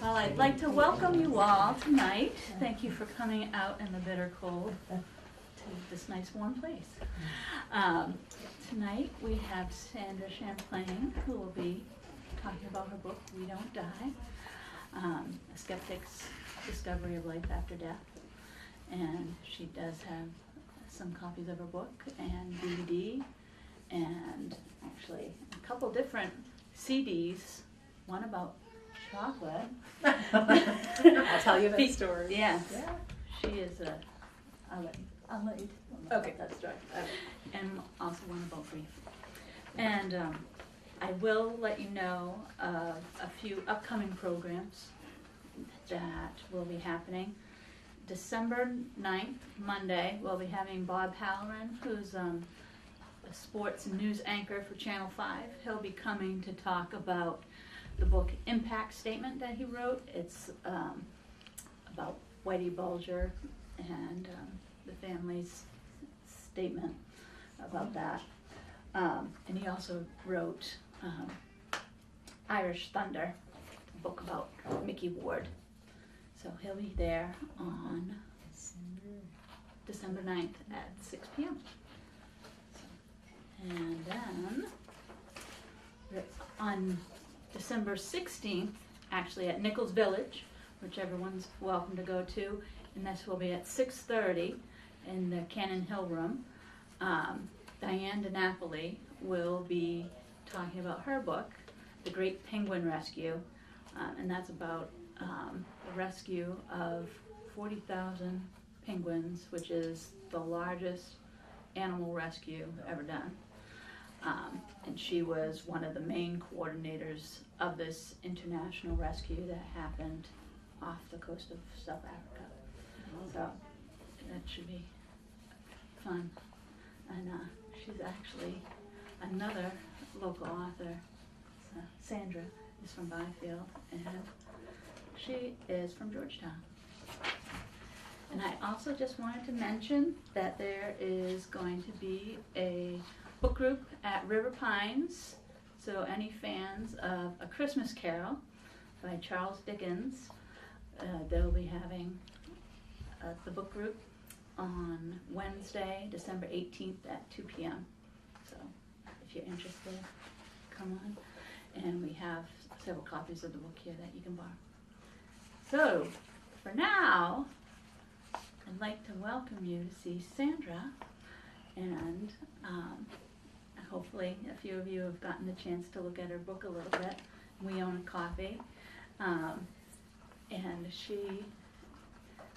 Well, I'd like to welcome you all tonight. Thank you for coming out in the bitter cold to this nice warm place. Tonight we have Sandra Champlain, who will be talking about her book, We Don't Die, A Skeptic's Discovery of Life After Death. And she does have some copies of her book and DVD, and actually a couple different CDs, one about chocolate. I'll tell you that story. Yes. Yeah. She is I'll let you tell Okay. that story. And also one about grief. And I will let you know of a few upcoming programs that will be happening. December 9th, Monday, we'll be having Bob Halloran, who's a sports and news anchor for Channel 5. He'll be coming to talk about the book Impact Statement that he wrote. It's about Whitey Bulger and the family's statement about that. And he also wrote Irish Thunder, a book about Mickey Ward. So he'll be there on December 9th at 6 p.m. And then on December 16th, actually at Nichols Village, which everyone's welcome to go to, and this will be at 6:30 in the Cannon Hill Room. Diane DiNapoli will be talking about her book, The Great Penguin Rescue, and that's about the rescue of 40,000 penguins, which is the largest animal rescue ever done. And she was one of the main coordinators of this international rescue that happened off the coast of South Africa. So that should be fun. And she's actually another local author. Sandra is from Byfield, and she is from Georgetown. And I also just wanted to mention that there is going to be a book group at River Pines. So any fans of A Christmas Carol by Charles Dickens, they'll be having the book group on Wednesday, December 18th at 2 p.m. So if you're interested, come on. And we have several copies of the book here that you can borrow. So for now, I'd like to welcome you to see Sandra, and hopefully a few of you have gotten the chance to look at her book a little bit. We own a copy, and she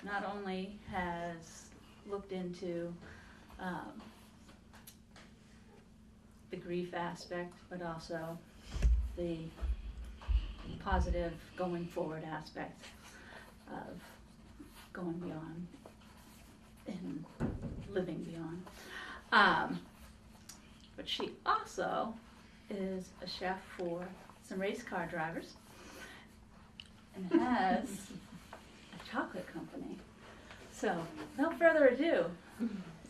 not only has looked into the grief aspect, but also the positive going forward aspect of going beyond and living beyond. But she also is a chef for some race car drivers and has a chocolate company. So, no further ado,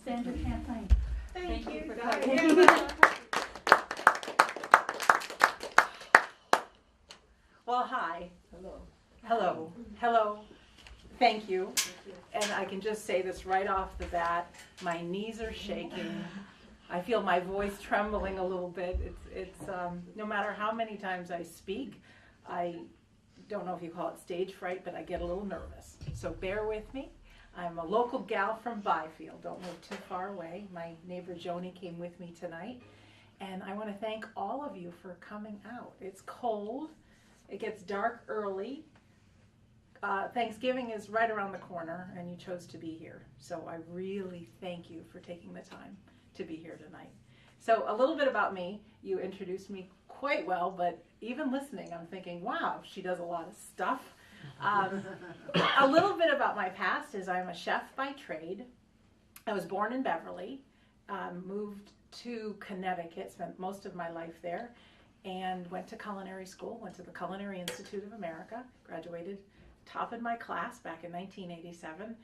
Sandra Champlain. Thank you for coming. Well, hi. Hello. Hello. Thank you. And I can just say this right off the bat. My knees are shaking. I feel my voice trembling a little bit. It's no matter how many times I speak, I don't know if you call it stage fright, but I get a little nervous. So bear with me. I'm a local gal from Byfield. Don't live too far away. My neighbor Joni came with me tonight. And I want to thank all of you for coming out. It's cold. It gets dark early. Thanksgiving is right around the corner, and you chose to be here. So I really thank you for taking the time to be here tonight. So a little bit about me. You introduced me quite well, but even listening, I'm thinking, wow, she does a lot of stuff. A little bit about my past is I'm a chef by trade. I was born in Beverly, moved to Connecticut, spent most of my life there, and went to culinary school, went to the Culinary Institute of America, graduated top in my class back in 1987,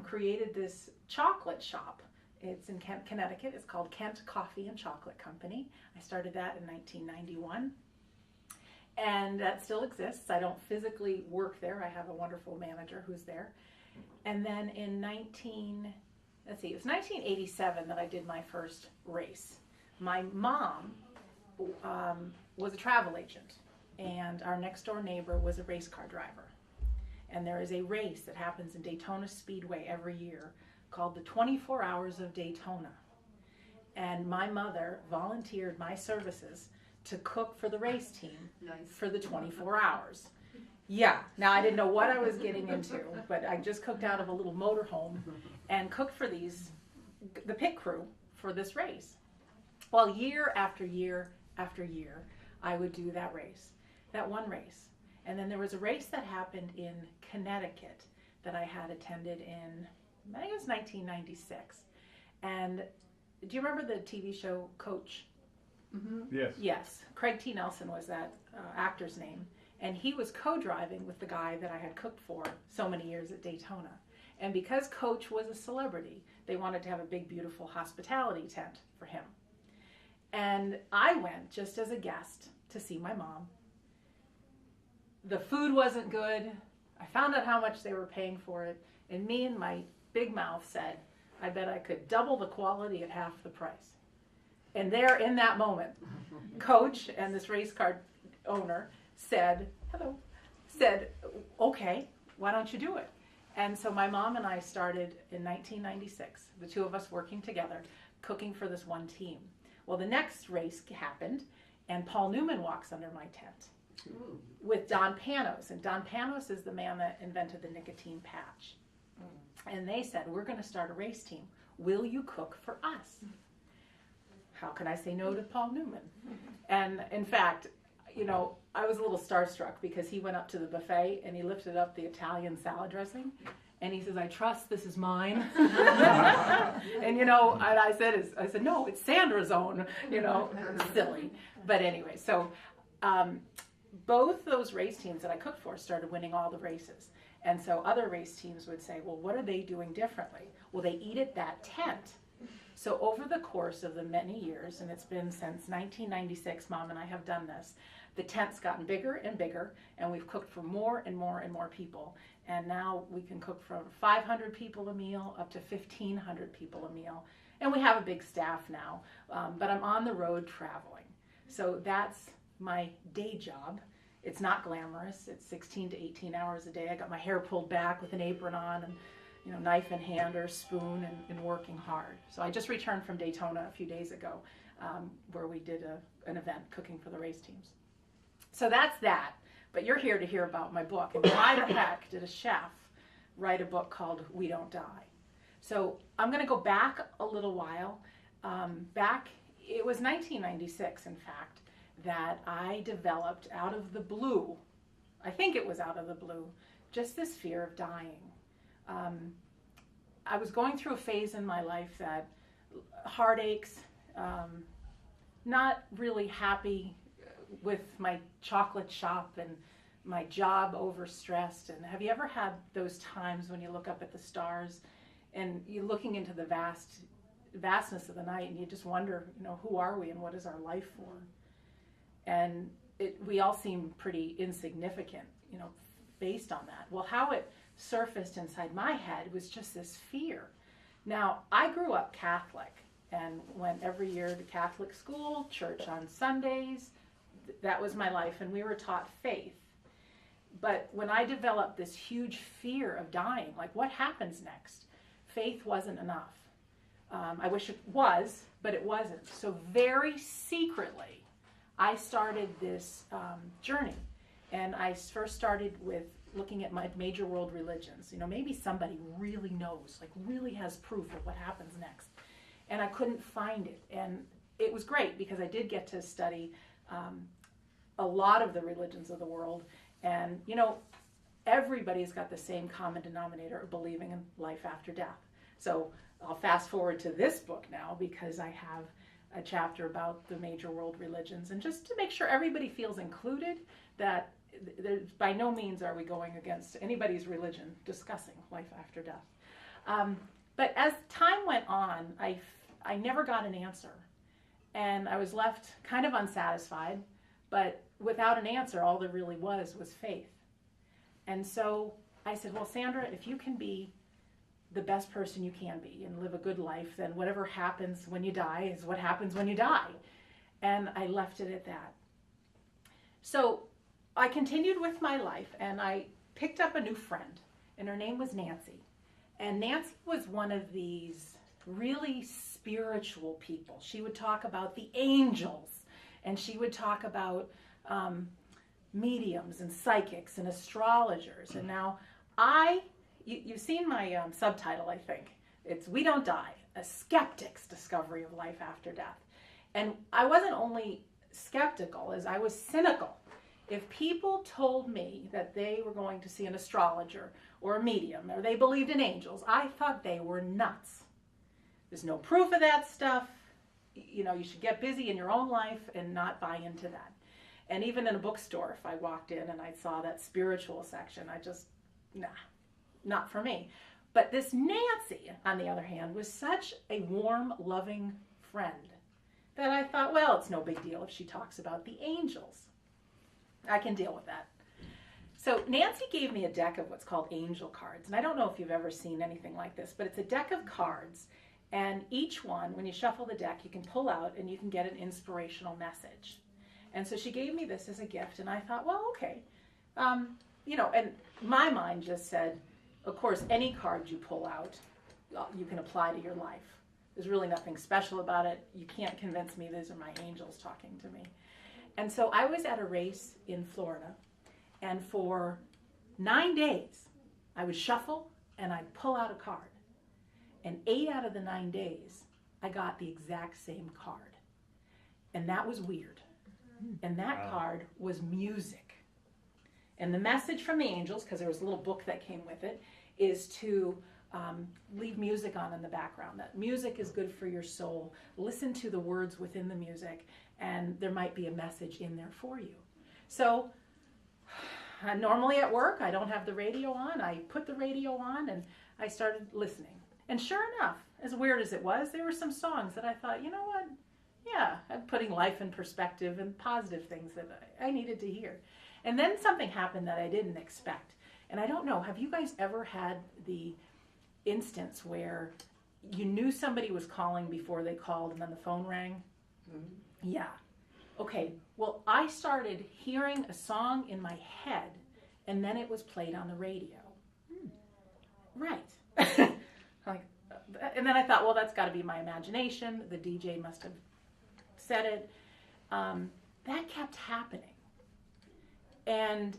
created this chocolate shop. It's in Kent, Connecticut. It's called Kent Coffee and Chocolate Company. I started that in 1991. And that still exists. I don't physically work there. I have a wonderful manager who's there. And then in it was 1987 that I did my first race. My mom was a travel agent, and our next door neighbor was a race car driver. And there is a race that happens in Daytona Speedway every year called the 24 Hours of Daytona. And my mother volunteered my services to cook for the race team for the 24 hours. Yeah, now I didn't know what I was getting into, but I just cooked out of a little motorhome and cooked for the pit crew for this race. Well, year after year after year, I would do that one race. And then there was a race that happened in Connecticut that I had attended in, I think it was 1996. And do you remember the TV show Coach? Mm-hmm. Yes. Yes. Craig T. Nelson was that actor's name. And he was co-driving with the guy that I had cooked for so many years at Daytona. And because Coach was a celebrity, they wanted to have a big, beautiful hospitality tent for him. And I went just as a guest to see my mom. The food wasn't good. I found out how much they were paying for it. And me and my big mouth said, I bet I could double the quality at half the price. And there in that moment, Coach and this race car owner said, okay, why don't you do it? And so my mom and I started in 1996, the two of us working together, cooking for this one team. Well, the next race happened, and Paul Newman walks under my tent with Don Panos. And Don Panos is the man that invented the nicotine patch. And they said, we're going to start a race team. Will you cook for us? How can I say no to Paul Newman? And in fact, I was a little starstruck because he went up to the buffet and he lifted up the Italian salad dressing and he says, I trust this is mine. And I said, no, it's Sandra's own, silly. But anyway, so both those race teams that I cooked for started winning all the races. And so other race teams would say, well, what are they doing differently? Well, they eat at that tent. So over the course of the many years, and it's been since 1996, Mom and I have done this, the tent's gotten bigger and bigger, and we've cooked for more and more and more people. And now we can cook from 500 people a meal up to 1,500 people a meal. And we have a big staff now, but I'm on the road traveling. So that's my day job. It's not glamorous. It's 16 to 18 hours a day. I got my hair pulled back with an apron on and knife in hand or spoon and working hard. So I just returned from Daytona a few days ago where we did an event cooking for the race teams. So that's that. But you're here to hear about my book. And why the heck did a chef write a book called We Don't Die? So I'm going to go back a little while. It was 1996, in fact, that I developed out of the blue, I think it was out of the blue, just this fear of dying. I was going through a phase in my life that heartaches, not really happy with my chocolate shop and my job overstressed. And have you ever had those times when you look up at the stars and you're looking into the vastness of the night and you just wonder, who are we and what is our life for? And we all seem pretty insignificant, based on that. Well, how it surfaced inside my head was just this fear. Now, I grew up Catholic and went every year to Catholic school, church on Sundays. That was my life, and we were taught faith. But when I developed this huge fear of dying, like what happens next? Faith wasn't enough. I wish it was, but it wasn't. So very secretly, I started this journey. And I first started with looking at my major world religions. Maybe somebody really knows, really has proof of what happens next. And I couldn't find it. And it was great because I did get to study a lot of the religions of the world. And, everybody's got the same common denominator of believing in life after death. So I'll fast forward to this book now because I have a chapter about the major world religions. And just to make sure everybody feels included, that by no means are we going against anybody's religion discussing life after death. But as time went on, I never got an answer. And I was left kind of unsatisfied, but without an answer, all there really was faith. And so I said, well, Sandra, if you can be the best person you can be and live a good life, then whatever happens when you die is what happens when you die. And I left it at that. So I continued with my life, and I picked up a new friend, and her name was Nancy. And Nancy was one of these really spiritual people. She would talk about the angels, and she would talk about mediums and psychics and astrologers. And now you've seen my subtitle, I think. It's We Don't Die, a skeptic's discovery of life after death. And I wasn't only skeptical, as I was cynical. If people told me that they were going to see an astrologer or a medium, or they believed in angels, I thought they were nuts. There's no proof of that stuff. You know, you should get busy in your own life and not buy into that. And even in a bookstore, if I walked in and I saw that spiritual section, I just, not for me. But this Nancy, on the other hand, was such a warm, loving friend that I thought, well, it's no big deal if she talks about the angels. I can deal with that. So Nancy gave me a deck of what's called angel cards. And I don't know if you've ever seen anything like this, but it's a deck of cards. And each one, when you shuffle the deck, you can pull out and you can get an inspirational message. And so she gave me this as a gift, and I thought, well, okay. You know, and my mind just said, of course, any card you pull out, you can apply to your life. There's really nothing special about it. You can't convince me these are my angels talking to me. And so I was at a race in Florida, and for 9 days, I would shuffle and I'd pull out a card. And 8 out of the 9 days, I got the exact same card. And that was weird. And that card was music. And the message from the angels, because there was a little book that came with it, is to leave music on in the background. That music is good for your soul. Listen to the words within the music, and there might be a message in there for you. So normally at work, I don't have the radio on. I put the radio on, and I started listening. And sure enough, as weird as it was, there were some songs that I thought, you know what? Yeah, I'm putting life in perspective and positive things that I needed to hear. And then something happened that I didn't expect. And I don't know, have you guys ever had the instance where you knew somebody was calling before they called and then the phone rang? Mm-hmm. Yeah. Okay, well, I started hearing a song in my head, and then it was played on the radio. Right. And then I thought, well, that's got to be my imagination. The DJ must have said it. That kept happening. And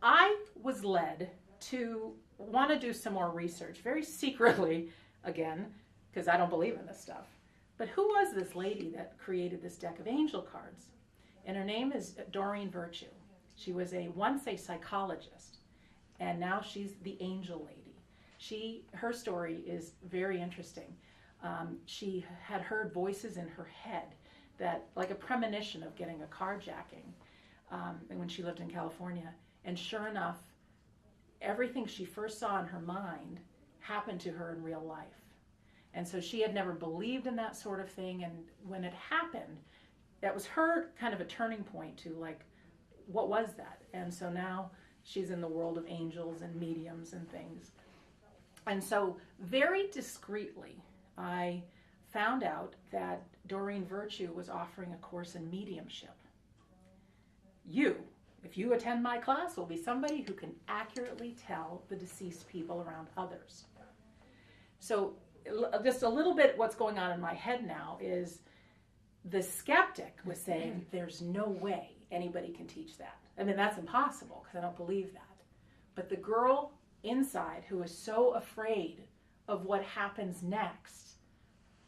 I was led to want to do some more research, very secretly, again, because I don't believe in this stuff. But who was this lady that created this deck of angel cards? And her name is Doreen Virtue. She was once a psychologist, and now she's the angel lady. Her story is very interesting. She had heard voices in her head that, like a premonition of getting a carjacking, and when she lived in California. And sure enough, everything she first saw in her mind happened to her in real life. And so she had never believed in that sort of thing. And when it happened, that was her kind of a turning point to, like, what was that? And so now she's in the world of angels and mediums and things. And so very discreetly, I found out that Doreen Virtue was offering a course in mediumship. If you attend my class, will be somebody who can accurately tell the deceased people around others. So just a little bit what's going on in my head now is the skeptic was saying, there's no way anybody can teach that. I mean, that's impossible because I don't believe that. But the girl inside who was so afraid of what happens next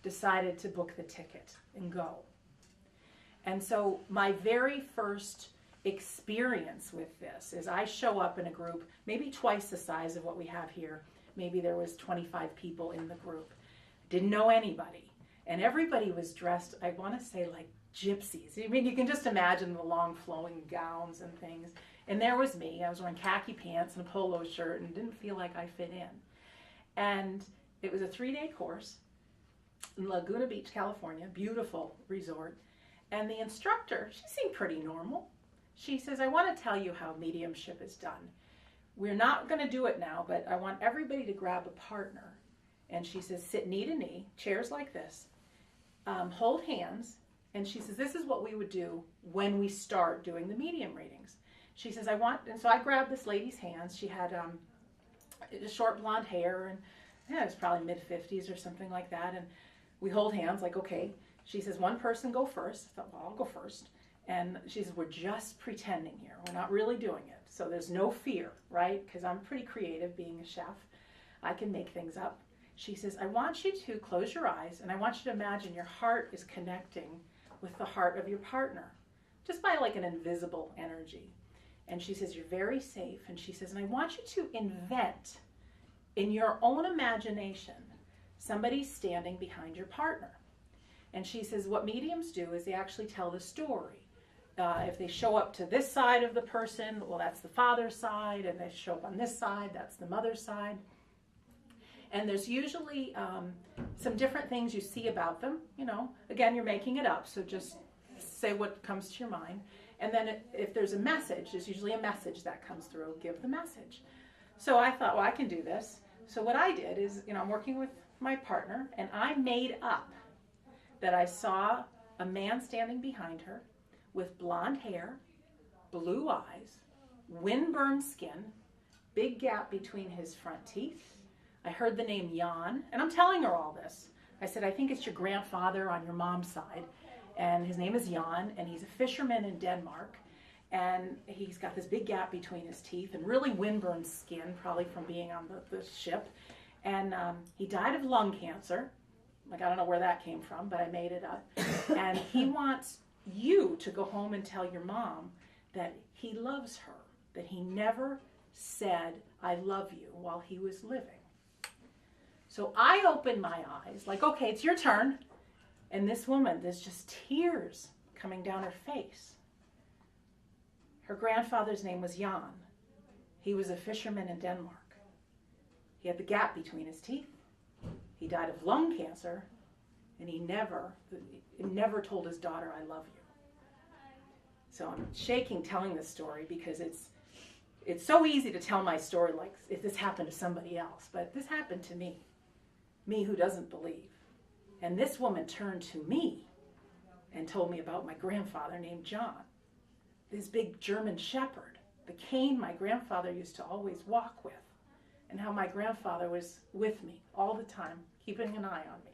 decided to book the ticket and go. And so my very first experience with this is I show up in a group, maybe twice the size of what we have here. Maybe there was 25 people in the group. Didn't know anybody. And everybody was dressed, I want to say, like gypsies. I mean, you can just imagine the long flowing gowns and things. And there was me. I was wearing khaki pants and a polo shirt and didn't feel like I fit in. And it was a 3-day course in Laguna Beach, California, beautiful resort. And the instructor, she seemed pretty normal. She says, I want to tell you how mediumship is done. We're not going to do it now, but I want everybody to grab a partner. And she says, sit knee to knee, chairs like this, hold hands. And she says, this is what we would do when we start doing the medium readings. She says, and so I grabbed this lady's hands. She had short blonde hair, and it was probably mid-50s or something like that. And we hold hands like, okay. She says, one person go first. I thought, well, I'll go first. And she says, we're just pretending here. We're not really doing it. So there's no fear, right? Because I'm pretty creative being a chef. I can make things up. She says, I want you to close your eyes, and I want you to imagine your heart is connecting with the heart of your partner, just by like an invisible energy. And she says, you're very safe. And she says, and I want you to invent in your own imagination somebody standing behind your partner. And she says, what mediums do is they actually tell the story. If they show up to this side of the person, well, that's the father's side, and they show up on this side, that's the mother's side. And there's usually some different things you see about them. You know, again, you're making it up, so just say what comes to your mind. And then if there's a message, there's usually a message that comes through. Give the message. So I thought, well, I can do this. So what I did is, I'm working with my partner, and I made up that I saw a man standing behind her with blonde hair, blue eyes, windburned skin, big gap between his front teeth. I heard the name Jan, and I'm telling her all this. I said, I think it's your grandfather on your mom's side, and his name is Jan, and he's a fisherman in Denmark, and he's got this big gap between his teeth and really windburned skin, probably from being on the ship, and he died of lung cancer. Like, I don't know where that came from, but I made it up. And he wants you to go home and tell your mom that he loves her, that he never said, I love you, while he was living. So I opened my eyes, like, okay, it's your turn. And this woman, there's just tears coming down her face. Her grandfather's name was Jan. He was a fisherman in Denmark. He had the gap between his teeth. He died of lung cancer, and he never told his daughter, I love you. So I'm shaking telling this story because it's so easy to tell my story like if this happened to somebody else, but this happened to me who doesn't believe. And this woman turned to me and told me about my grandfather named John, this big German shepherd, the cane my grandfather used to always walk with, and how my grandfather was with me all the time, keeping an eye on me.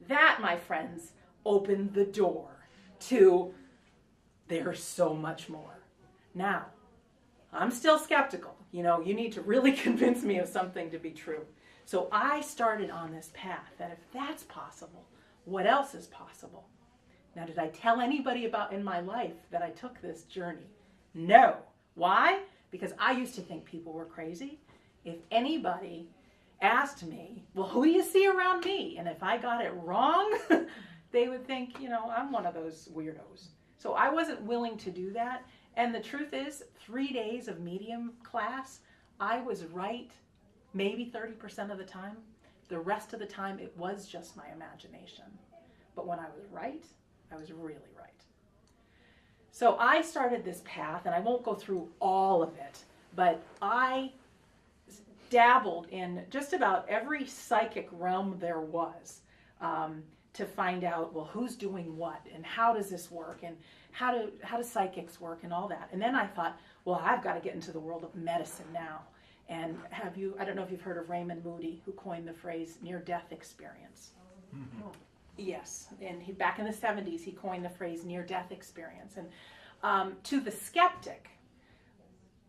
That, my friends, opened the door to there's so much more. Now, I'm still skeptical. You need to really convince me of something to be true. So I started on this path that if that's possible, what else is possible? Now, did I tell anybody about in my life that I took this journey? No. Why? Because I used to think people were crazy. If anybody asked me, well, who do you see around me? And if I got it wrong, they would think, I'm one of those weirdos. So I wasn't willing to do that. And the truth is, 3 days of medium class, I was right maybe 30% of the time. The rest of the time, it was just my imagination. But when I was right, I was really right. So I started this path, and I won't go through all of it, but I dabbled in just about every psychic realm there was to find out, well, who's doing what, and how does this work, and how do psychics work, and all that. And then I thought, well, I've got to get into the world of medicine now. And I don't know if you've heard of Raymond Moody, who coined the phrase near-death experience. Mm-hmm. Yes, and back in the 70s, he coined the phrase near-death experience. And to the skeptic,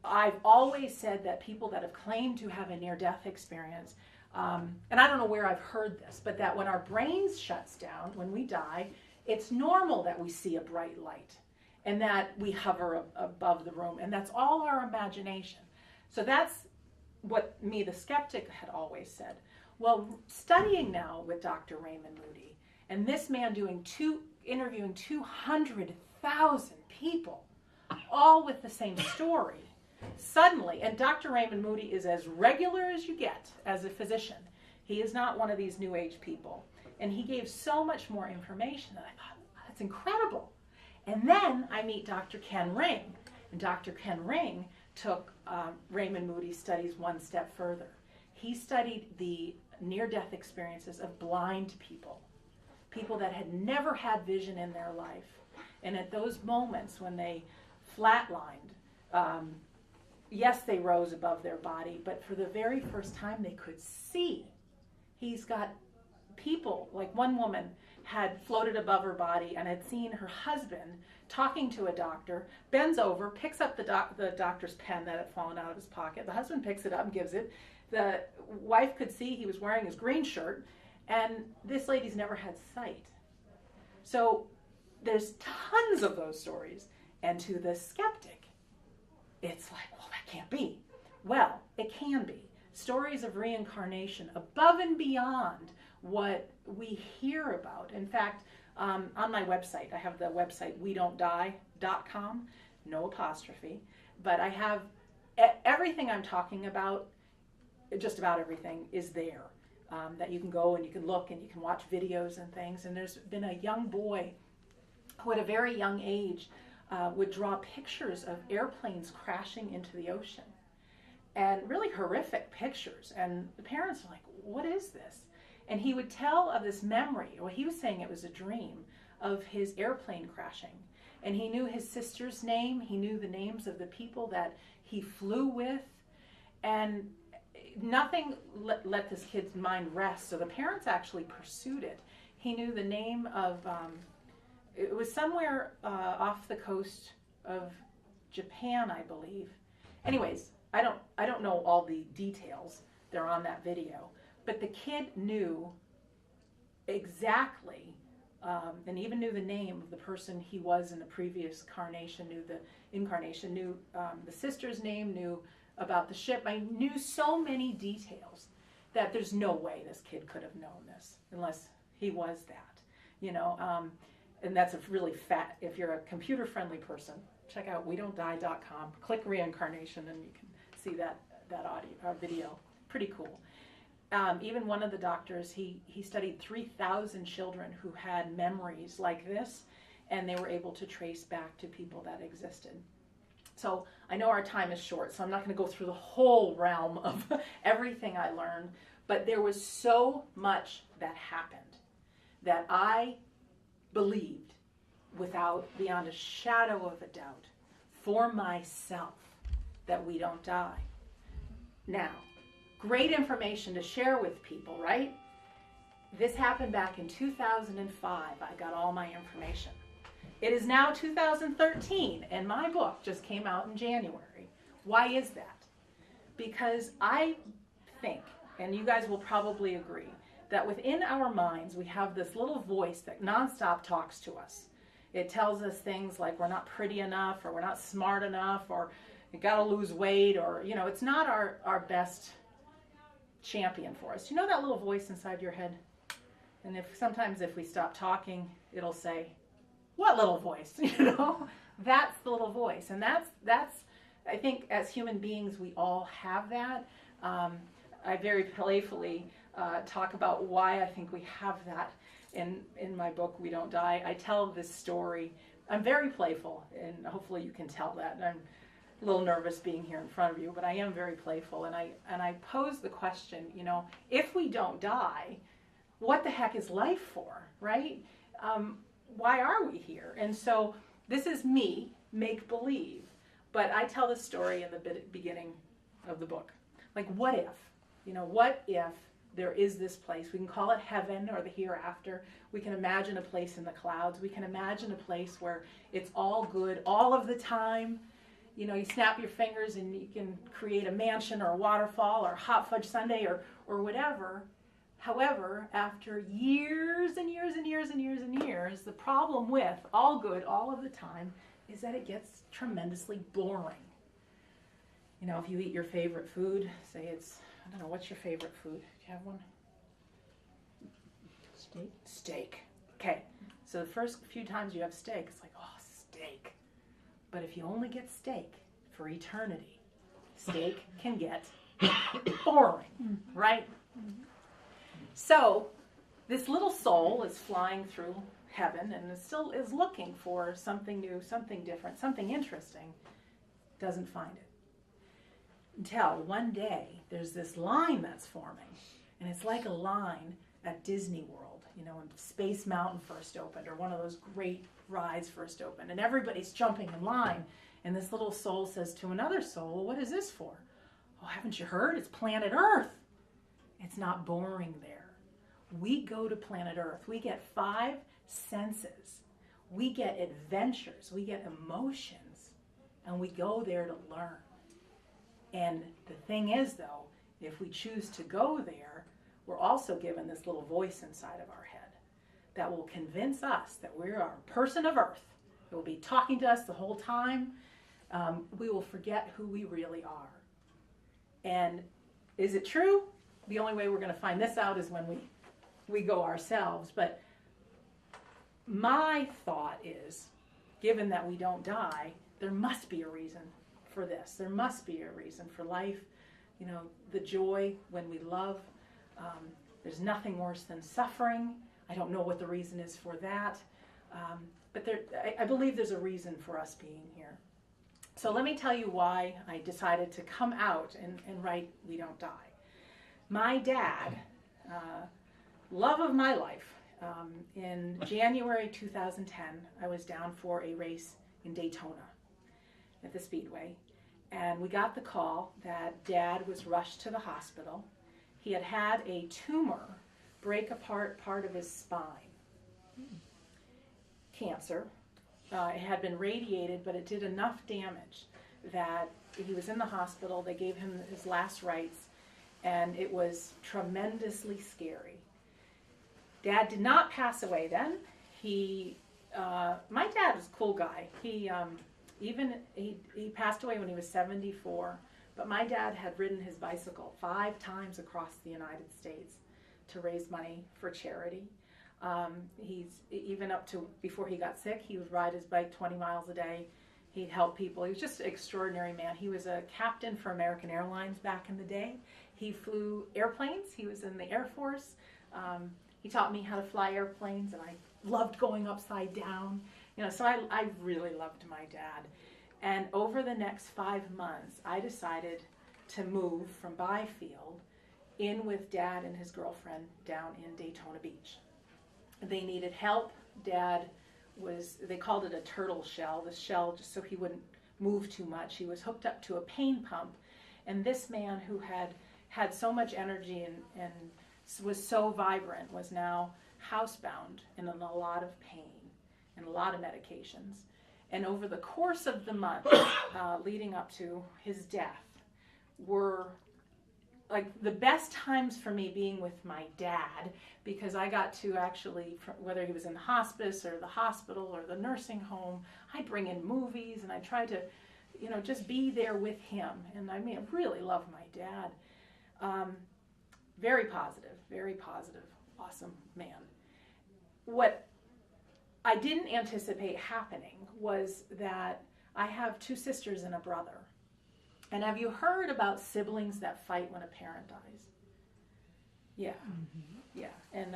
I've always said that people that have claimed to have a near-death experience, and I don't know where I've heard this, but that when our brains shuts down, when we die, it's normal that we see a bright light and that we hover above the room, and that's all our imagination. So that's what me, the skeptic, had always said. Well, studying now with Dr. Raymond Moody, and this man interviewing 200,000 people, all with the same story, suddenly, and Dr. Raymond Moody is as regular as you get as a physician. He is not one of these new age people. And he gave so much more information that I thought, that's incredible. And then I meet Dr. Ken Ring. And Dr. Ken Ring took Raymond Moody's studies one step further. He studied the near-death experiences of blind people, people that had never had vision in their life. And at those moments when they flatlined, yes, they rose above their body, but for the very first time they could see. He's got people, like one woman had floated above her body and had seen her husband talking to a doctor, bends over, picks up the doctor's pen that had fallen out of his pocket. The husband picks it up and gives it. The wife could see he was wearing his green shirt, and this lady's never had sight. So there's tons of those stories. And to the skeptic, it's like, well, that can't be. Well, it can be. Stories of reincarnation above and beyond what we hear about. In fact, on my website, I have the website wedon'tdie.com, no apostrophe, but I have everything I'm talking about, just about everything is there, that you can go and you can look and you can watch videos and things. And there's been a young boy who at a very young age would draw pictures of airplanes crashing into the ocean, and really horrific pictures. And the parents are like, what is this? And he would tell of this memory, or he was saying it was a dream, of his airplane crashing. And he knew his sister's name, he knew the names of the people that he flew with, and nothing let this kid's mind rest. So the parents actually pursued it. He knew the name of, it was somewhere off the coast of Japan, I believe. Anyways, I don't know all the details. They're on that video. But the kid knew exactly, and even knew the name of the person he was in the previous incarnation, knew the incarnation, knew the sister's name, knew about the ship. I knew so many details that there's no way this kid could have known this unless he was that, you know. And that's a really fat, if you're a computer-friendly person, check out wedon'tdie.com, click reincarnation, and you can see that audio video. Pretty cool. Even one of the doctors, he studied 3,000 children who had memories like this, and they were able to trace back to people that existed. So I know our time is short, so I'm not going to go through the whole realm of everything I learned, but there was so much that happened that I believed beyond a shadow of a doubt for myself that we don't die. Now, great information to share with people, right? This happened back in 2005. I got all my information. It is now 2013, and my book just came out in January. Why is that? Because I think, and you guys will probably agree, that within our minds we have this little voice that nonstop talks to us. It tells us things like we're not pretty enough, or we're not smart enough, or you gotta lose weight, or, you know, it's not our best champion for us. You know that little voice inside your head? And sometimes if we stop talking, it'll say, what little voice? You know, that's the little voice. And that's I think as human beings, we all have that. I very playfully talk about why I think we have that in my book, We Don't Die. I tell this story. I'm very playful, and hopefully you can tell that. And I'm a little nervous being here in front of you, but I am very playful. And I pose the question, you know, if we don't die, what the heck is life for, right? Why are we here? And so this is me, make believe, but I tell the story in the beginning of the book. Like, what if? You know, what if there is this place? We can call it heaven or the hereafter. We can imagine a place in the clouds. We can imagine a place where it's all good all of the time. You know, you snap your fingers and you can create a mansion or a waterfall or a hot fudge sundae or whatever. However, after years and years and years and years and years, the problem with all good all of the time is that it gets tremendously boring. You know, if you eat your favorite food, say it's, I don't know, what's your favorite food? Do you have one? Steak. Steak. Okay, so the first few times you have steak, it's like, oh, steak. But if you only get steak for eternity, steak can get boring, right? So this little soul is flying through heaven and still is looking for something new, something different, something interesting, doesn't find it. Until one day there's this line that's forming, and it's like a line at Disney World, you know, when Space Mountain first opened, or one of those great rides first opened, and everybody's jumping in line, and this little soul says to another soul, well, what is this for? Oh, haven't you heard? It's planet Earth. It's not boring there. We go to planet Earth. We get 5 senses. We get adventures. We get emotions. And we go there to learn. And the thing is, though, if we choose to go there, we're also given this little voice inside of our head that will convince us that we are a person of Earth. It will be talking to us the whole time. We will forget who we really are. And is it true? The only way we're going to find this out is when we go ourselves. But my thought is, given that we don't die, there must be a reason for this. There must be a reason for life. You know, the joy when we love. There's nothing worse than suffering. I don't know what the reason is for that. But I believe there's a reason for us being here. So let me tell you why I decided to come out and write We Don't Die. My dad, love of my life, in January 2010, I was down for a race in Daytona at the Speedway, and we got the call that Dad was rushed to the hospital. He had had a tumor break apart part of his spine. Cancer. It had been radiated, but it did enough damage that he was in the hospital. They gave him his last rites, and it was tremendously scary. Dad did not pass away then. My dad was a cool guy. He passed away when he was 74, but my dad had ridden his bicycle 5 times across the United States to raise money for charity. He's even up to, before he got sick, he would ride his bike 20 miles a day. He'd help people. He was just an extraordinary man. He was a captain for American Airlines back in the day. He flew airplanes. He was in the Air Force. He taught me how to fly airplanes, and I loved going upside down. You know, so I really loved my dad. And over the next 5 months, I decided to move from Byfield in with Dad and his girlfriend down in Daytona Beach. They needed help. Dad they called it a turtle shell, the shell just so he wouldn't move too much. He was hooked up to a pain pump. And this man who had so much energy and was so vibrant was now housebound and in a lot of pain and a lot of medications. And over the course of the month leading up to his death were like the best times for me being with my dad, because I got to actually, whether he was in the hospice or the hospital or the nursing home, I'd bring in movies and I tried to, you know, just be there with him. And I mean, I really love my dad. Very positive, awesome man. What I didn't anticipate happening was that I have 2 sisters and a brother. And have you heard about siblings that fight when a parent dies? Yeah, yeah. And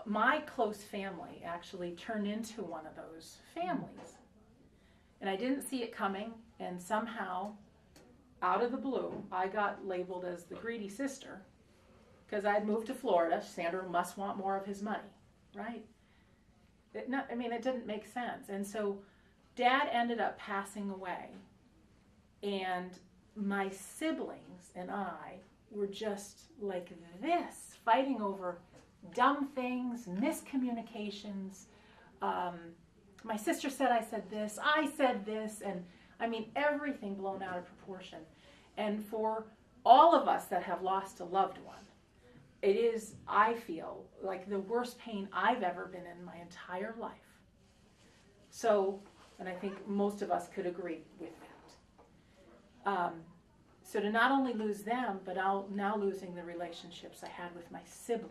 my close family actually turned into one of those families. And I didn't see it coming, and somehow, out of the blue, I got labeled as the greedy sister because I'd moved to Florida. Sandra must want more of his money, right? It didn't make sense. And so Dad ended up passing away. And my siblings and I were just like this, fighting over dumb things, miscommunications. My sister said I said this, and I mean, everything blown out of proportion. And for all of us that have lost a loved one, it is, I feel, like the worst pain I've ever been in my entire life. So, and I think most of us could agree with that. So to not only lose them, but now losing the relationships I had with my siblings.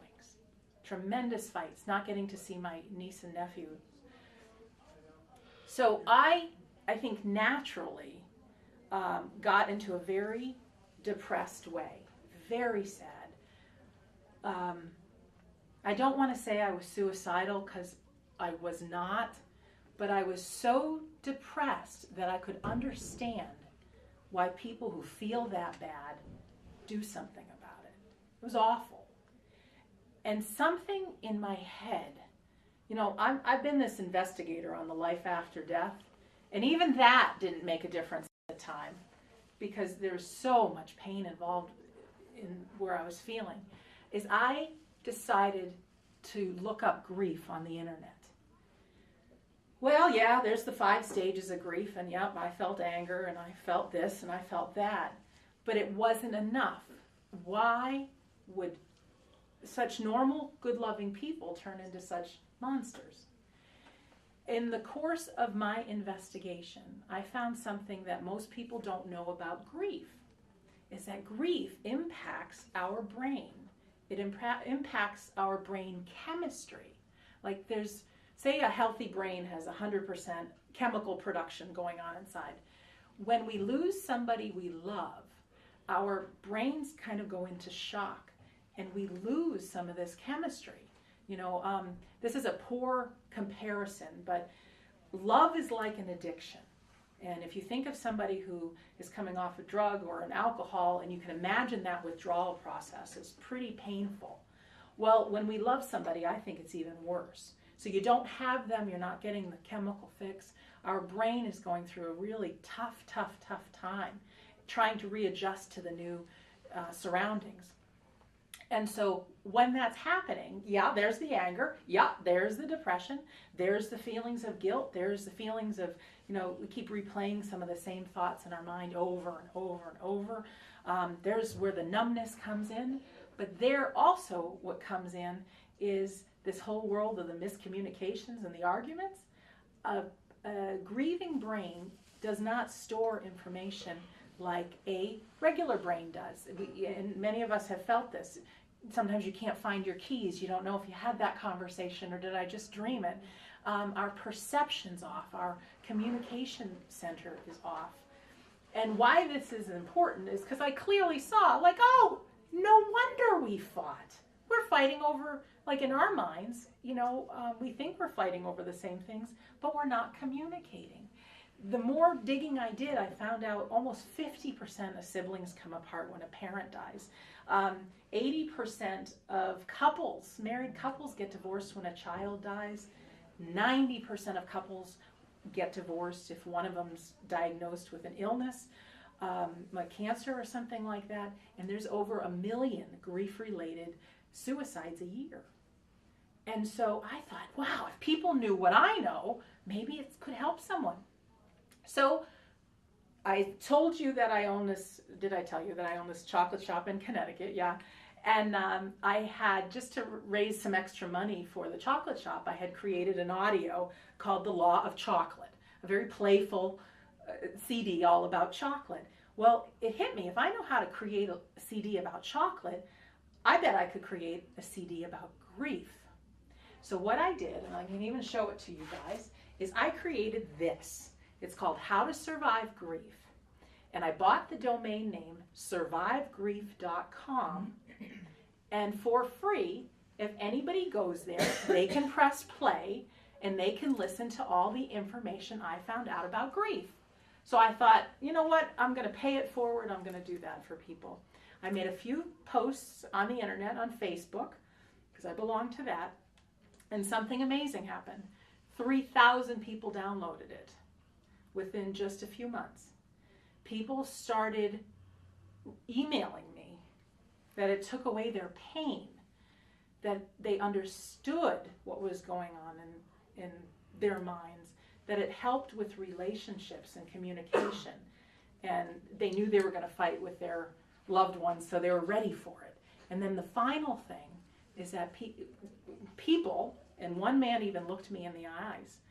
Tremendous fights, not getting to see my niece and nephew. So I think naturally got into a very depressed way, very sad. I don't want to say I was suicidal because I was not, but I was so depressed that I could understand why people who feel that bad do something about it. It was awful. And something in my head, you know, I've been this investigator on the life after death, and even that didn't make a difference at the time because there's so much pain involved in where I was feeling, is I decided to look up grief on the internet. Well, yeah, there's the 5 stages of grief, and yep, I felt anger, and I felt this, and I felt that, but it wasn't enough. Why would such normal, good-loving people turn into such monsters? In the course of my investigation, I found something that most people don't know about grief, is that grief impacts our brain. It impacts our brain chemistry. Like there's, say a healthy brain has 100% chemical production going on inside. When we lose somebody we love, our brains kind of go into shock and we lose some of this chemistry. You know, this is a poor comparison, but love is like an addiction. And if you think of somebody who is coming off a drug or an alcohol, and you can imagine that withdrawal process, it's pretty painful. Well, when we love somebody, I think it's even worse. So you don't have them, you're not getting the chemical fix. Our brain is going through a really tough time, trying to readjust to the new surroundings. And so when that's happening, yeah, there's the anger, yeah, there's the depression, there's the feelings of guilt, there's the feelings of, you know, we keep replaying some of the same thoughts in our mind over and over and over. There's where the numbness comes in, but there also what comes in is this whole world of the miscommunications and the arguments. A grieving brain does not store information like a regular brain does. And many of us have felt this. Sometimes you can't find your keys. You don't know if you had that conversation or did I just dream it. Our perception's off. Our communication center is off. And why this is important is because I clearly saw, like, oh, no wonder we fought. We're fighting over, like in our minds, you know, we think we're fighting over the same things, but we're not communicating. The more digging I did, I found out almost 50% of siblings come apart when a parent dies. 80% of couples, married couples, get divorced when a child dies. 90% of couples get divorced if one of them's diagnosed with an illness, like cancer or something like that. And there's over 1 million grief-related suicides a year. And so I thought, wow, if people knew what I know, maybe it could help someone. So I told you that I own this, did I tell you that I own this chocolate shop in Connecticut? Yeah. And I had, just to raise some extra money for the chocolate shop, I had created an audio called The Law of Chocolate, a very playful CD all about chocolate. Well, it hit me, if I know how to create a CD about chocolate, I bet I could create a CD about grief. So what I did, and I can even show it to you guys, is I created this. It's called How to Survive Grief. And I bought the domain name survivegrief.com. And for free, if anybody goes there, they can press play and they can listen to all the information I found out about grief. So I thought, you know what, I'm going to pay it forward. I'm going to do that for people. I made a few posts on the internet, on Facebook, because I belong to that. And something amazing happened. 3,000 people downloaded it within just a few months. People started emailing me that it took away their pain, that they understood what was going on in their minds, that it helped with relationships and communication, and they knew they were going to fight with their loved ones, so they were ready for it. And then the final thing is that people, and one man even looked me in the eyes,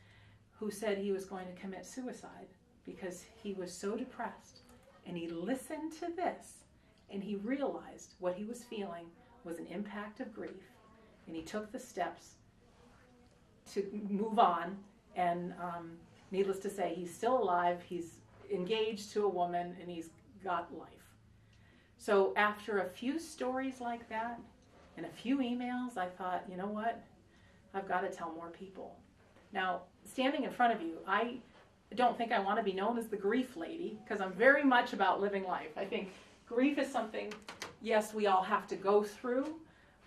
who said he was going to commit suicide because he was so depressed, and he listened to this and he realized what he was feeling was an impact of grief, and he took the steps to move on. And needless to say, he's still alive, he's engaged to a woman, and he's got life. So after a few stories like that, and a few emails, I thought, you know what? I've got to tell more people. Now, standing in front of you, I don't think I want to be known as the grief lady, because I'm very much about living life. I think grief is something, yes, we all have to go through,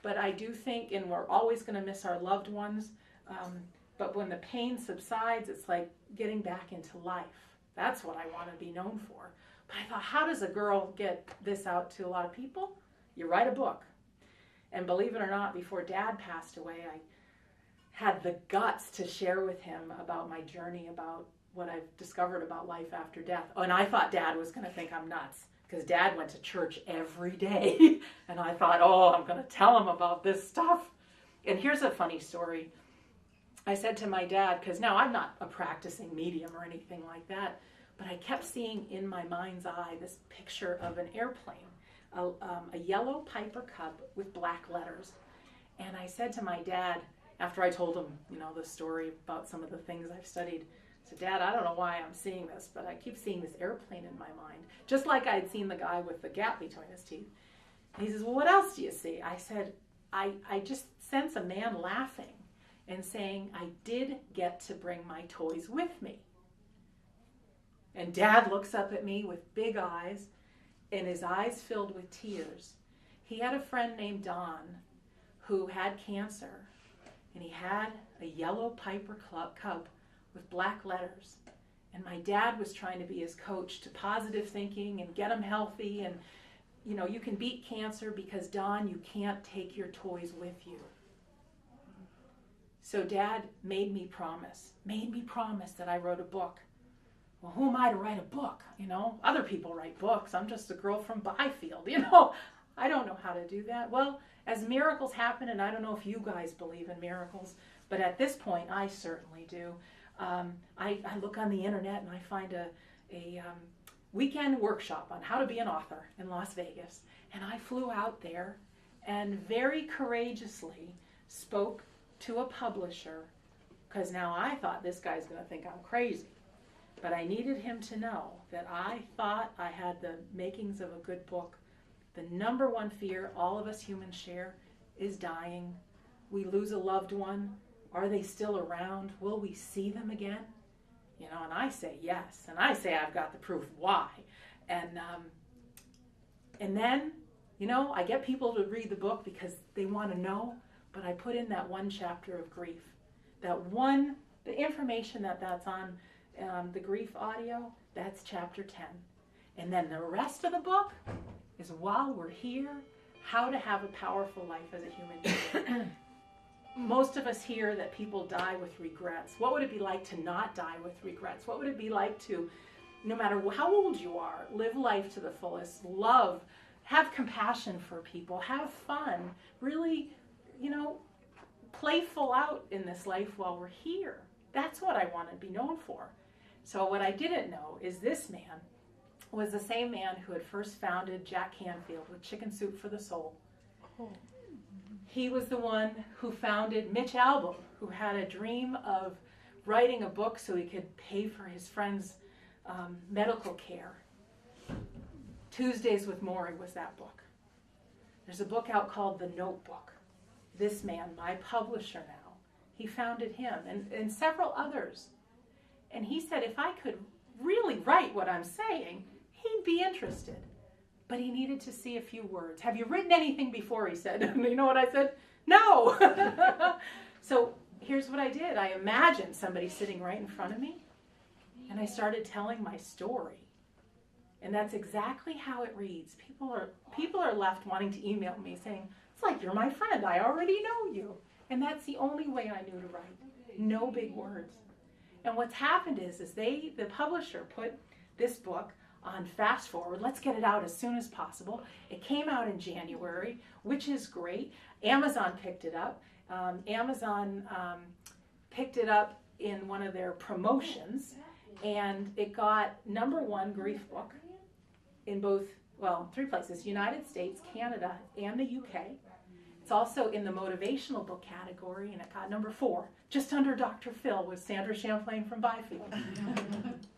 but I do think, and we're always going to miss our loved ones, but when the pain subsides, it's like getting back into life. That's what I want to be known for. But I thought, how does a girl get this out to a lot of people? You write a book. And believe it or not, before Dad passed away, I had the guts to share with him about my journey, about what I've discovered about life after death. Oh, and I thought Dad was going to think I'm nuts, because Dad went to church every day. And I thought, oh, I'm going to tell him about this stuff. And here's a funny story. I said to my dad, because now I'm not a practicing medium or anything like that, but I kept seeing in my mind's eye this picture of an airplane, a yellow Piper Cub with black letters. And I said to my dad, after I told him, the story about some of the things I've studied, I said, Dad, I don't know why I'm seeing this, but I keep seeing this airplane in my mind, just like I'd seen the guy with the gap between his teeth. And he says, well, what else do you see? I said, I just sense a man laughing and saying, I did get to bring my toys with me. And Dad looks up at me with big eyes, and his eyes filled with tears. He had a friend named Don who had cancer, and he had a yellow Piper Cub with black letters. And my dad was trying to be his coach to positive thinking and get him healthy. And, you can beat cancer because, Don, you can't take your toys with you. So Dad made me promise that I wrote a book. Well, who am I to write a book? Other people write books. I'm just a girl from Byfield, I don't know how to do that. Well, as miracles happen, and I don't know if you guys believe in miracles, but at this point, I certainly do. I look on the internet and I find a weekend workshop on how to be an author in Las Vegas. And I flew out there and very courageously spoke to a publisher, because now I thought this guy's going to think I'm crazy. But I needed him to know that I thought I had the makings of a good book. The number one fear all of us humans share is dying. We lose a loved one. Are they still around? Will we see them again? And I say yes. And I say I've got the proof why. And then, I get people to read the book because they want to know. But I put in that one chapter of grief. The information that's on the grief audio, that's chapter 10. And then the rest of the book is while we're here, how to have a powerful life as a human being. Most of us hear that people die with regrets. What would it be like to not die with regrets? What would it be like to, no matter how old you are, live life to the fullest, love, have compassion for people, have fun, really, playful out in this life while we're here. That's what I want to be known for. So what I didn't know is this man was the same man who had first founded Jack Canfield with Chicken Soup for the Soul. Oh. He was the one who founded Mitch Albom, who had a dream of writing a book so he could pay for his friend's medical care. Tuesdays with Maury was that book. There's a book out called The Notebook. This man, my publisher now, he founded him and several others. And he said if I could really write what I'm saying, he'd be interested. But he needed to see a few words. Have you written anything before, he said. And you know what I said? No. So here's what I did. I imagined somebody sitting right in front of me, and I started telling my story. And that's exactly how it reads. People are left wanting to email me saying, it's like you're my friend. I already know you. And that's the only way I knew to write. No big words. And what's happened is the publisher put this book on fast forward. Let's get it out as soon as possible. It came out in January, which is great. Amazon picked it up. Amazon picked it up in one of their promotions, and it got #1 grief book in both, 3 places, United States, Canada, and the UK. It's also in the motivational book category, and it got number 4, just under Dr. Phil with Sandra Champlain from Byfield.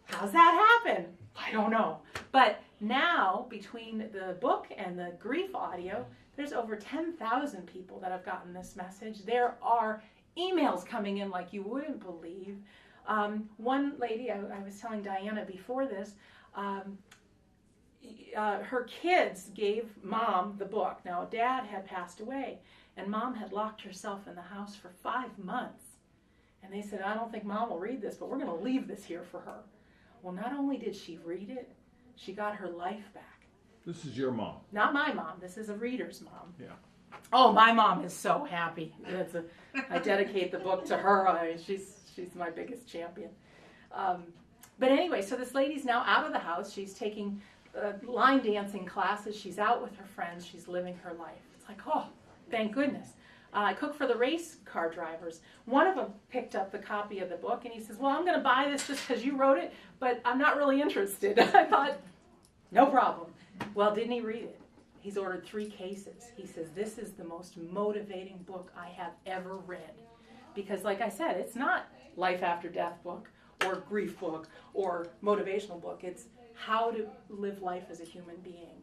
How's that happen? I don't know. But now, between the book and the grief audio, there's over 10,000 people that have gotten this message. There are emails coming in like you wouldn't believe. One lady, I was telling Diana before this, her kids gave Mom the book. Now, Dad had passed away, and Mom had locked herself in the house for 5 months. And they said, I don't think Mom will read this, but we're going to leave this here for her. Well, not only did she read it, she got her life back. This is your mom. Not my mom. This is a reader's mom. Yeah. Oh, my mom is so happy. I dedicate the book to her. She's my biggest champion. But anyway, so this lady's now out of the house. She's taking line dancing classes. She's out with her friends. She's living her life. It's like, oh, thank goodness. I cook for the race car drivers. One of them picked up the copy of the book, and he says, well, I'm going to buy this just because you wrote it, but I'm not really interested. I thought, no problem. Well, didn't he read it? He's ordered 3 cases. He says, this is the most motivating book I have ever read. Because like I said, it's not life after death book or grief book or motivational book. It's how to live life as a human being.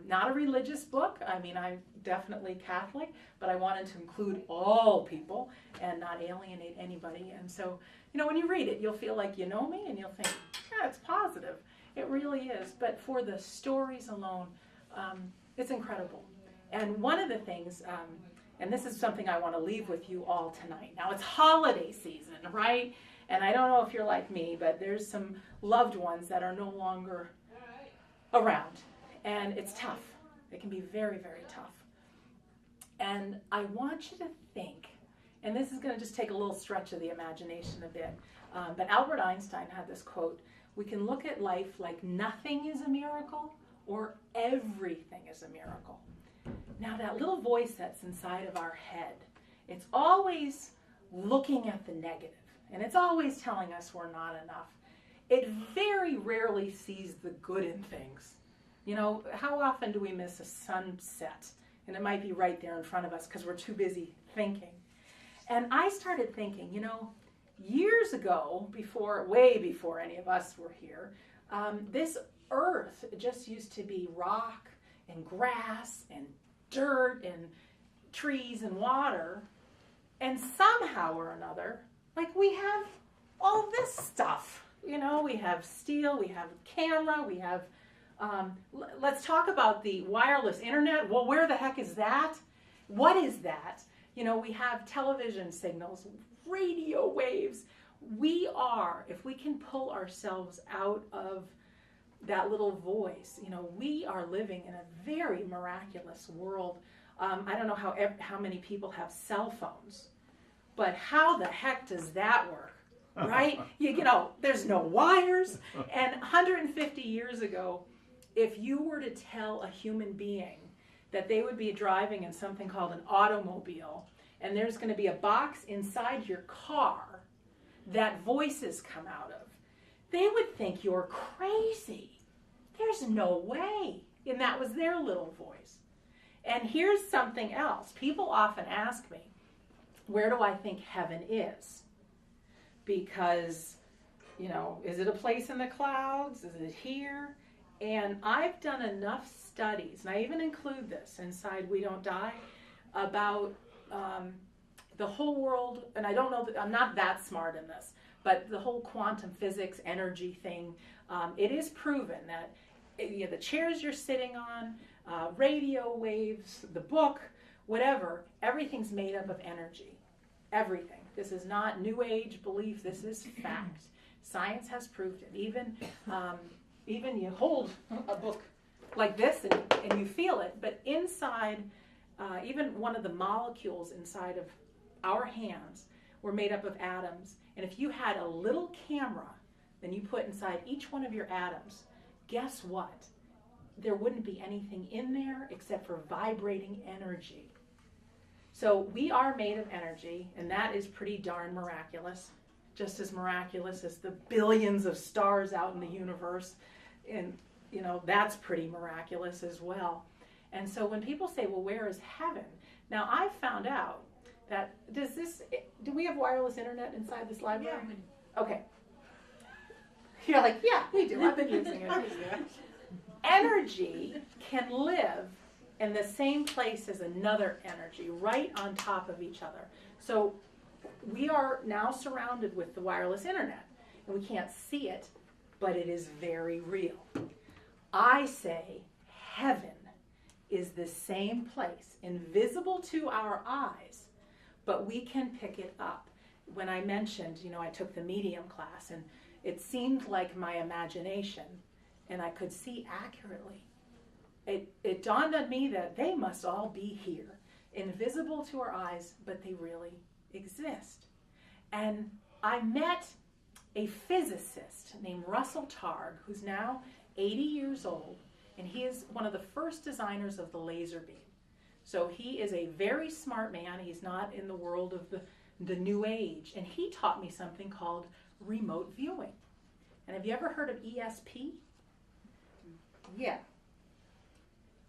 Not a religious book. I mean, I'm definitely Catholic, but I wanted to include all people and not alienate anybody. And so, when you read it, you'll feel like you know me, and you'll think, yeah, it's positive. It really is. But for the stories alone, it's incredible. And one of the things, and this is something I want to leave with you all tonight. Now, it's holiday season, right? And I don't know if you're like me, but there's some loved ones that are no longer around. And it's tough. It can be very, very tough. And I want you to think, and this is going to just take a little stretch of the imagination a bit, but Albert Einstein had this quote, we can look at life like nothing is a miracle or everything is a miracle. Now that little voice that's inside of our head, it's always looking at the negative, and it's always telling us we're not enough. It very rarely sees the good in things. How often do we miss a sunset? And it might be right there in front of us because we're too busy thinking. And I started thinking, years ago, way before any of us were here, this earth just used to be rock and grass and dirt and trees and water. And somehow or another, we have all this stuff. We have steel, we have camera, we have... let's talk about the wireless internet. Well, where the heck is that? What is that? We have television signals, radio waves. We are, if we can pull ourselves out of that little voice, we are living in a very miraculous world. I don't know how many people have cell phones, but how the heck does that work, right? There's no wires. And 150 years ago, if you were to tell a human being that they would be driving in something called an automobile, and there's going to be a box inside your car that voices come out of, they would think you're crazy. There's no way. And that was their little voice. And here's something else. People often ask me, where do I think heaven is? Because, is it a place in the clouds? Is it here? And I've done enough studies, and I even include this inside We Don't Die, about the whole world, and I don't know, I'm not that smart in this, but the whole quantum physics energy thing, it is proven that the chairs you're sitting on, radio waves, the book, whatever, everything's made up of energy. Everything. This is not New Age belief, this is fact. Science has proved it. Even you hold a book like this and you feel it, but inside, even one of the molecules inside of our hands were made up of atoms. And if you had a little camera, then you put inside each one of your atoms, guess what? There wouldn't be anything in there except for vibrating energy. So we are made of energy, and that is pretty darn miraculous. Just as miraculous as the billions of stars out in the universe. And, that's pretty miraculous as well. And so when people say, well, where is heaven? Now, I've found out that, do we have wireless internet inside this library? Yeah. Okay. You're like, yeah, we do. I've been using it. Energy can live in the same place as another energy, right on top of each other. So we are now surrounded with the wireless internet, and we can't see it, but it is very real. I say heaven is the same place, invisible to our eyes, but we can pick it up. When I mentioned, I took the medium class, and it seemed like my imagination, and I could see accurately. It dawned on me that they must all be here, invisible to our eyes, but they really exist. And I met a physicist named Russell Targ, who's now 80 years old, and he is one of the first designers of the laser beam. So he is a very smart man. He's not in the world of the new age. And he taught me something called remote viewing. And have you ever heard of ESP? Yeah.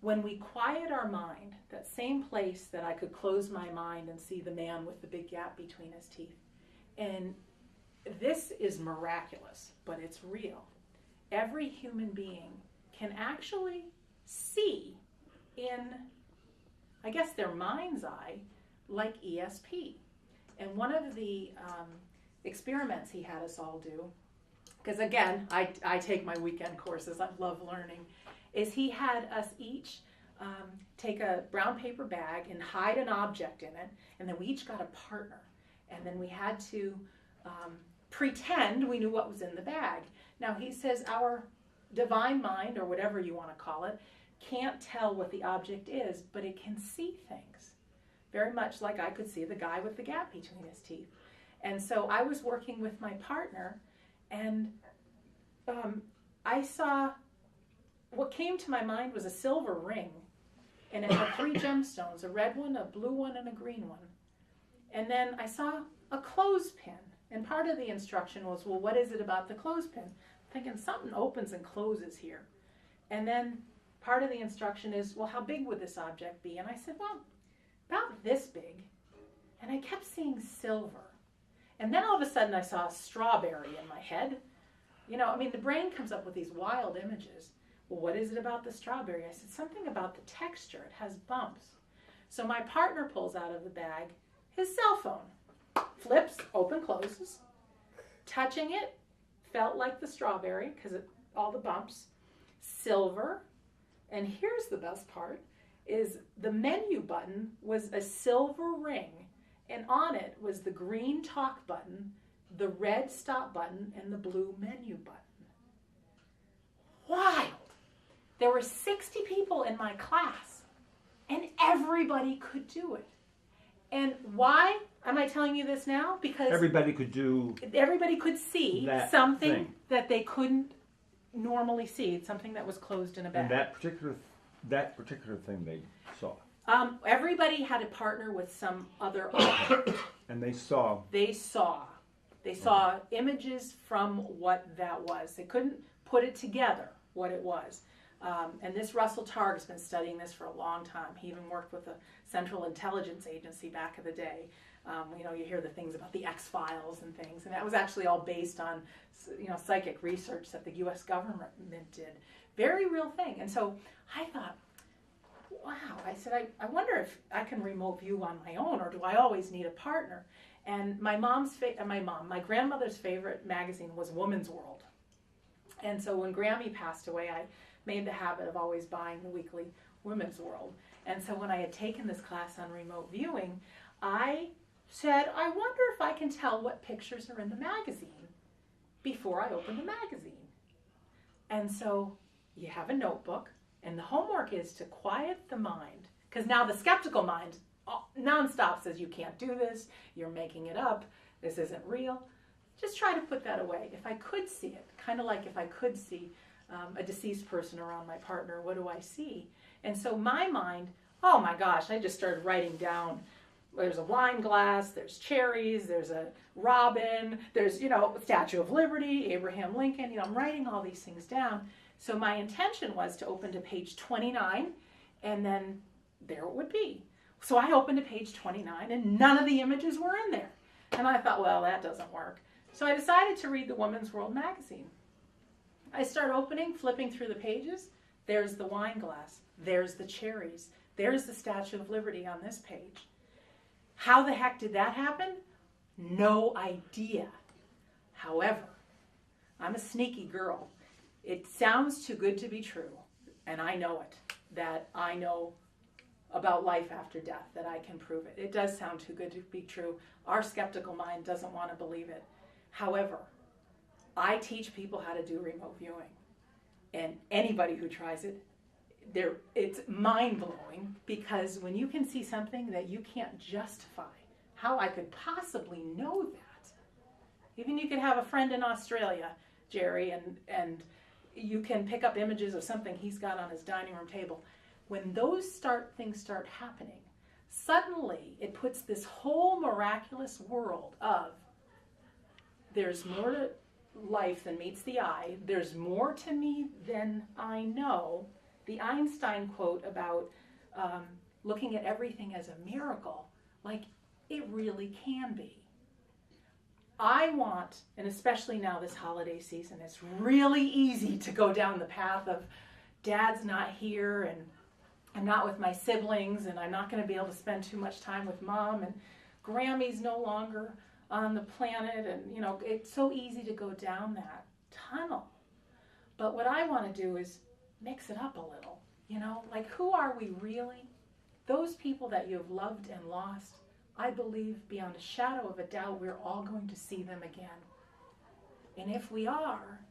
When we quiet our mind, that same place that I could close my mind and see the man with the big gap between his teeth. And this is miraculous, but it's real. Every human being can actually see in, I guess, their mind's eye, like ESP. And one of the experiments he had us all do, because again, I take my weekend courses, I love learning, is he had us each take a brown paper bag and hide an object in it, and then we each got a partner. And then we had to pretend we knew what was in the bag. Now he says our divine mind, or whatever you want to call it, can't tell what the object is, but it can see things. Very much like I could see the guy with the gap between his teeth. And so I was working with my partner, and I saw, what came to my mind was a silver ring, and it had 3 gemstones, a red one, a blue one, and a green one. And then I saw a clothespin, and part of the instruction was, well, what is it about the clothespin? Thinking something opens and closes here. And then part of the instruction is, well, how big would this object be? And I said, well, about this big. And I kept seeing silver. And then all of a sudden I saw a strawberry in my head. The brain comes up with these wild images. Well, what is it about the strawberry? I said, something about the texture. It has bumps. So my partner pulls out of the bag his cell phone. Flips, open, closes. Touching it, felt like the strawberry because all the bumps. Silver. And here's the best part, is the menu button was a silver ring, and on it was the green talk button, the red stop button, and the blue menu button. Wild! There were 60 people in my class, and everybody could do it. And why am I telling you this now? Because everybody could see something that they couldn't normally see, something that was closed in a bag. And that particular thing they saw. Everybody had a partner with some other object. And they saw. They saw images from what that was. They couldn't put it together, what it was. And this Russell Targ has been studying this for a long time. He even worked with the Central Intelligence Agency back in the day. You hear the things about the X-Files and things, and that was actually all based on, psychic research that the U.S. government did. Very real thing. And so I thought, wow, I said, I wonder if I can remote view on my own, or do I always need a partner? And my grandmother's favorite magazine was Woman's World. And so when Grammy passed away, I made the habit of always buying the weekly Women's World. And so when I had taken this class on remote viewing, I said, I wonder if I can tell what pictures are in the magazine before I open the magazine. And so you have a notebook, and the homework is to quiet the mind, because now the skeptical mind nonstop says, you can't do this, you're making it up, this isn't real. Just try to put that away. If I could see it, kind of like if I could see a deceased person around my partner, what do I see? And so my mind, oh my gosh, I just started writing down, there's a wine glass, there's cherries, there's a robin, there's, Statue of Liberty, Abraham Lincoln, I'm writing all these things down. So my intention was to open to page 29 And then there it would be. So I opened to page 29 and none of the images were in there. And I thought, well, that doesn't work. So I decided to read the Woman's World magazine. I start opening, flipping through the pages. There's the wine glass. There's the cherries. There's the Statue of Liberty on this page. How the heck did that happen? No idea. However, I'm a sneaky girl. It sounds too good to be true, and I know it, that I know about life after death, that I can prove it. It does sound too good to be true. Our skeptical mind doesn't want to believe it. However, I teach people how to do remote viewing, and anybody who tries it, it's mind-blowing, because when you can see something that you can't justify, how I could possibly know that. Even you could have a friend in Australia, Jerry, and you can pick up images of something he's got on his dining room table. When those things start happening, suddenly it puts this whole miraculous world of there's more to life than meets the eye, there's more to me than I know. The Einstein quote about looking at everything as a miracle, like it really can be. I want, and especially now this holiday season, it's really easy to go down the path of Dad's not here and I'm not with my siblings and I'm not going to be able to spend too much time with Mom and Grammy's no longer on the planet, and it's so easy to go down that tunnel. But what I want to do is mix it up a little, like who are we really? Those people that you have loved and lost, I believe beyond a shadow of a doubt we're all going to see them again. And if we are,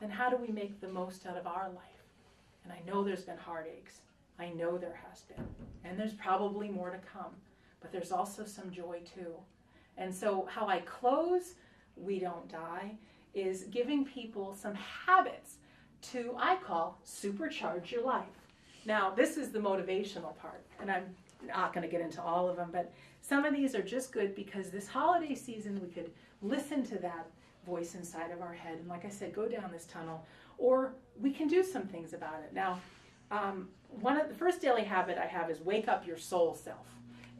then how do we make the most out of our life? And I know there's been heartaches. I know there has been. And there's probably more to come. But there's also some joy too. And so how I close We Don't Die is giving people some habits to, I call, supercharge your life. Now, this is the motivational part, and I'm not going to get into all of them, but some of these are just good because this holiday season we could listen to that voice inside of our head and, like I said, go down this tunnel, or we can do some things about it. Now, one of the first daily habit I have is wake up your soul self,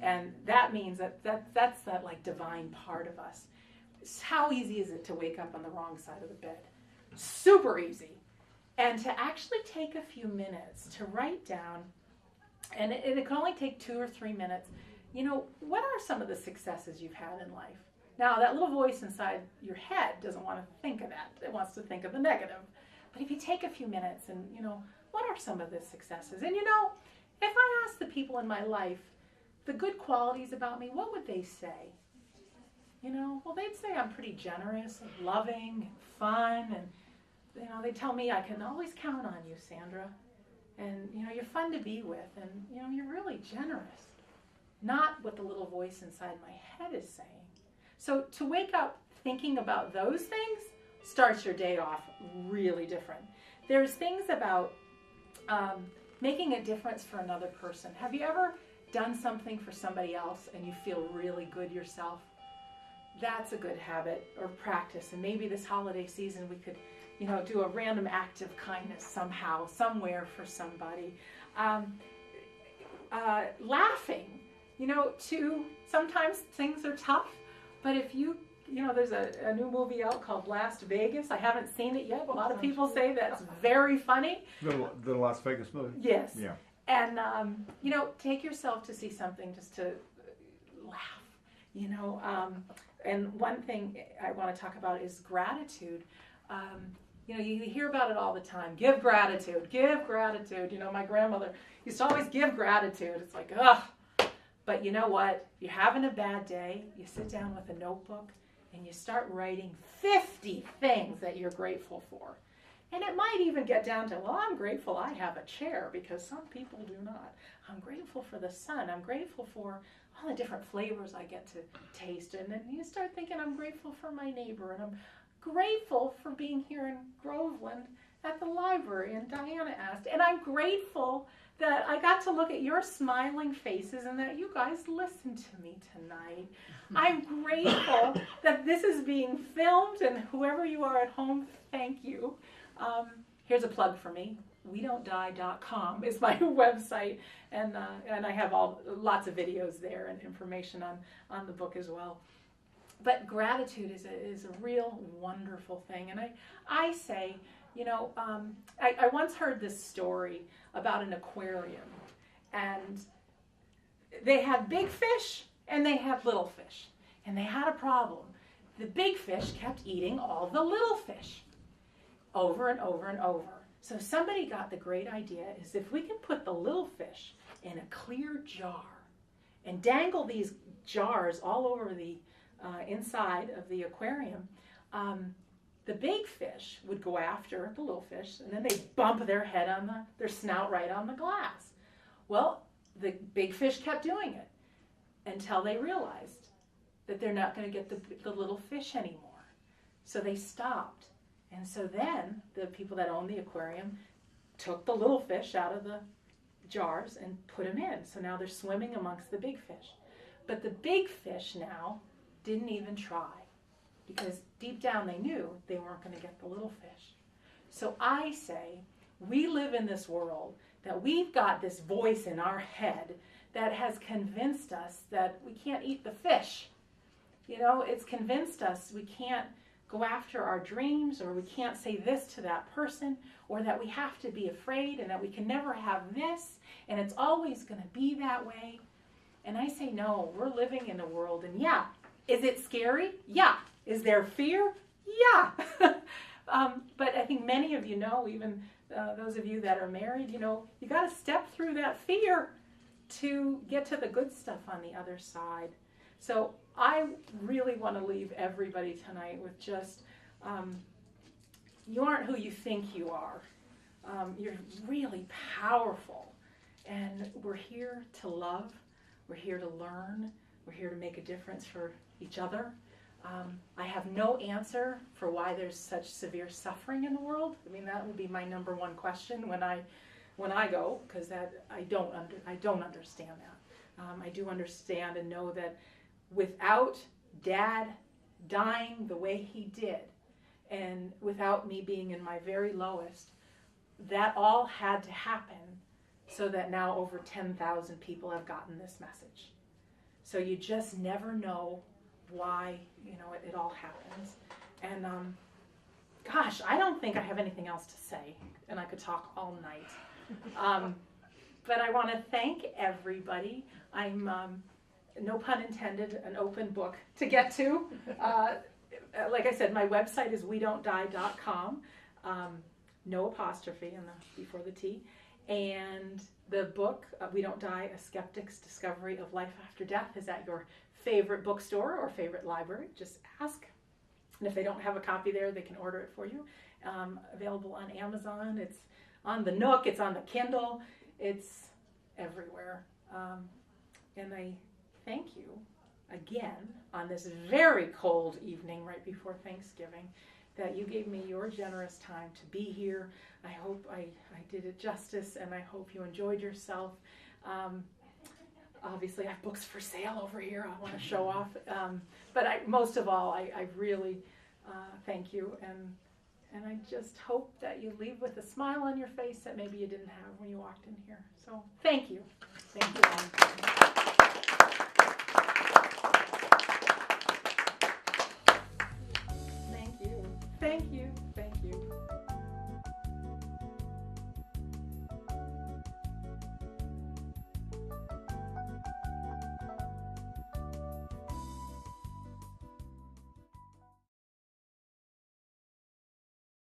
and that means that's that like divine part of us. How easy is it to wake up on the wrong side of the bed? Super easy. And to actually take a few minutes to write down, and it can only take 2 or 3 minutes, what are some of the successes you've had in life? Now, that little voice inside your head doesn't want to think of that. It wants to think of the negative. But if you take a few minutes and, what are some of the successes? And, if I asked the people in my life the good qualities about me, what would they say? Well, they'd say I'm pretty generous and loving and fun, and they tell me I can always count on you, Sandra. And, you're fun to be with, and, you're really generous. Not what the little voice inside my head is saying. So to wake up thinking about those things starts your day off really different. There's things about making a difference for another person. Have you ever done something for somebody else and you feel really good yourself? That's a good habit or practice. And maybe this holiday season we could do a random act of kindness somehow, somewhere for somebody. Laughing, sometimes things are tough, but if there's a new movie out called Las Vegas. I haven't seen it yet. A lot of people say that's very funny. The Las Vegas movie? Yes. Yeah. And, take yourself to see something just to laugh, and one thing I want to talk about is gratitude. You hear about it all the time. Give gratitude, give gratitude. My grandmother used to always give gratitude. It's like, ugh. But you know what? You're having a bad day. You sit down with a notebook and you start writing 50 things that you're grateful for. And it might even get down to, well, I'm grateful I have a chair because some people do not. I'm grateful for the sun. I'm grateful for all the different flavors I get to taste. And then you start thinking, I'm grateful for my neighbor, and I'm grateful for being here in Groveland at the library, and Diana asked, and I'm grateful that I got to look at your smiling faces and that you guys listened to me tonight. I'm grateful that this is being filmed, and whoever you are at home, thank you. Here's a plug for me. WeDon'tDie.com is my website, and I have lots of videos there and information on the book as well. But gratitude is a real wonderful thing, and I say, I once heard this story about an aquarium, and they had big fish and they had little fish, and they had a problem. The big fish kept eating all the little fish over and over and over. So somebody got the great idea is if we can put the little fish in a clear jar and dangle these jars all over the inside of the aquarium, the big fish would go after the little fish, and then they'd bump their head their snout right on the glass. Well, the big fish kept doing it until they realized that they're not going to get the little fish anymore. So they stopped. And so then the people that owned the aquarium took the little fish out of the jars and put them in. So now they're swimming amongst the big fish. But the big fish now didn't even try, because deep down they knew they weren't going to get the little fish. So I say, we live in this world that we've got this voice in our head that has convinced us that we can't eat the fish. It's convinced us we can't go after our dreams, or we can't say this to that person, or that we have to be afraid, and that we can never have this, and it's always going to be that way. And I say, no, we're living in a world, and yeah, is it scary? Yeah. Is there fear? Yeah. But I think many of you know, even those of you that are married, you got to step through that fear to get to the good stuff on the other side. So I really want to leave everybody tonight with just, you aren't who you think you are. You're really powerful. And we're here to love. We're here to learn. We're here to make a difference for each other. I have no answer for why there's such severe suffering in the world. I mean, that would be my number one question when I go, because I don't understand that. I do understand and know that without Dad dying the way he did, and without me being in my very lowest, that all had to happen so that now over 10,000 people have gotten this message. So you just never know why, it all happens. And gosh, I don't think I have anything else to say, and I could talk all night. But I want to thank everybody. I'm, no pun intended, an open book to get to. Like I said, my website is WeDon'tDie.com. No apostrophe before the T. And the book, We Don't Die, A Skeptic's Discovery of Life After Death, is at your favorite bookstore or favorite library. Just ask. And if they don't have a copy there, they can order it for you. Available on Amazon. It's on the Nook. It's on the Kindle. It's everywhere. And I thank you again on this very cold evening right before Thanksgiving that you gave me your generous time to be here. I hope I did it justice, and I hope you enjoyed yourself. Obviously, I have books for sale over here I want to show off. But most of all, I really thank you, and I just hope that you leave with a smile on your face that maybe you didn't have when you walked in here. So thank you. Thank you all.